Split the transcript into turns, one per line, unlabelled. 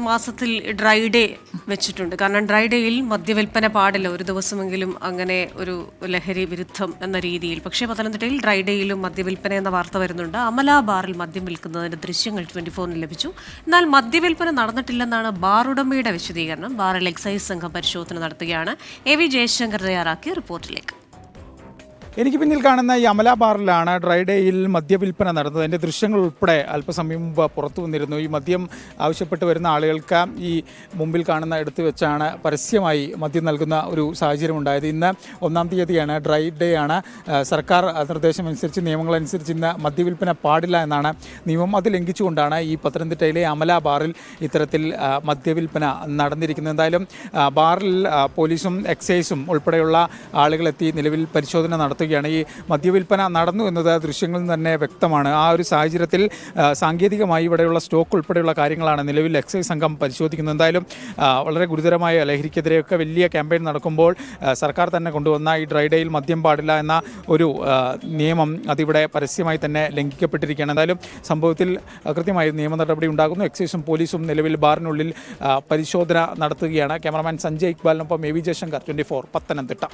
മാസത്തിൽ dry day വെച്ചിട്ടുണ്ട്. കാരണം ഡ്രൈ ഡേയിൽ മദ്യവിൽപ്പന പാടില്ല, ഒരു ദിവസമെങ്കിലും അങ്ങനെ ഒരു ലഹരി വിരുദ്ധം എന്ന രീതിയിൽ. പക്ഷേ പത്തനംതിട്ടയിൽ ഡ്രൈ ഡേയിലും മദ്യവിൽപ്പന എന്ന വാർത്ത വരുന്നുണ്ട്. അമല ബാറിൽ മദ്യം വിൽക്കുന്നതിന്റെ ദൃശ്യങ്ങൾ 24 ലഭിച്ചു. എന്നാൽ മദ്യവിൽപ്പന നടന്നിട്ടില്ലെന്നാണ് ബാർ ഉടമയുടെ വിശദീകരണം. ബാറിൽ എക്സൈസ് സംഘം പരിശോധന നടത്തുകയാണ്. AV ജയശങ്കർ തയ്യാറാക്കിയ റിപ്പോർട്ടിലേക്ക്.
എനിക്ക് പിന്നിൽ കാണുന്ന ഈ അമല ബാറിലാണ് ഡ്രൈ ഡേയിൽ മദ്യവിൽപ്പന നടന്നത്. അതിൻ്റെ ദൃശ്യങ്ങൾ ഉൾപ്പെടെ അല്പസമയം മുമ്പ് പുറത്തു വന്നിരുന്നു. ഈ മദ്യം ആവശ്യപ്പെട്ട് വരുന്ന ആളുകൾക്ക് ഈ മുമ്പിൽ കാണുന്ന എടുത്തു വെച്ചാണ് പരസ്യമായി മദ്യം നൽകുന്ന ഒരു സാഹചര്യം ഉണ്ടായത്. ഇന്ന് 1-ാം തീയതിയാണ്, ഡ്രൈ ഡേ ആണ്. സർക്കാർ നിർദ്ദേശമനുസരിച്ച്, നിയമങ്ങളനുസരിച്ച് ഇന്ന് മദ്യവിൽപ്പന പാടില്ല എന്നാണ് നിയമം. അത് ലംഘിച്ചുകൊണ്ടാണ് ഈ പത്തനംതിട്ടയിലെ അമല ബാറിൽ ഇത്തരത്തിൽ മദ്യവിൽപ്പന നടന്നിരിക്കുന്നത്. എന്തായാലും ബാറിൽ പോലീസും എക്സൈസും ഉൾപ്പെടെയുള്ള ആളുകളെത്തി നിലവിൽ പരിശോധന നടത്തുക. ഈ മദ്യവിൽപ്പന നടന്നു എന്നത് ദൃശ്യങ്ങളിൽ നിന്ന് തന്നെ വ്യക്തമാണ്. ആ ഒരു സാഹചര്യത്തിൽ സാങ്കേതികമായി ഇവിടെയുള്ള സ്റ്റോക്ക് ഉൾപ്പെടെയുള്ള കാര്യങ്ങളാണ് നിലവിൽ എക്സൈസ് സംഘം പരിശോധിക്കുന്നത്. എന്തായാലും വളരെ ഗുരുതരമായ ലഹരിക്കെതിരെയൊക്കെ വലിയ ക്യാമ്പയിൻ നടക്കുമ്പോൾ സർക്കാർ തന്നെ കൊണ്ടുവന്ന ഈ ഡ്രൈ ഡേയിൽ മദ്യം പാടില്ല എന്ന ഒരു നിയമം അതിവിടെ പരസ്യമായി തന്നെ ലംഘിക്കപ്പെട്ടിരിക്കുകയാണ്. എന്തായാലും സംഭവത്തിൽ കൃത്യമായി നിയമ നടപടി ഉണ്ടാകുന്നു. എക്സൈസും പോലീസും നിലവിൽ ബാറിനുള്ളിൽ പരിശോധന നടത്തുകയാണ്. ക്യാമറമാൻ സഞ്ജയ് ഇക്ബാലിനൊപ്പം AV ജയശങ്കർ, 24 പത്തനംതിട്ട.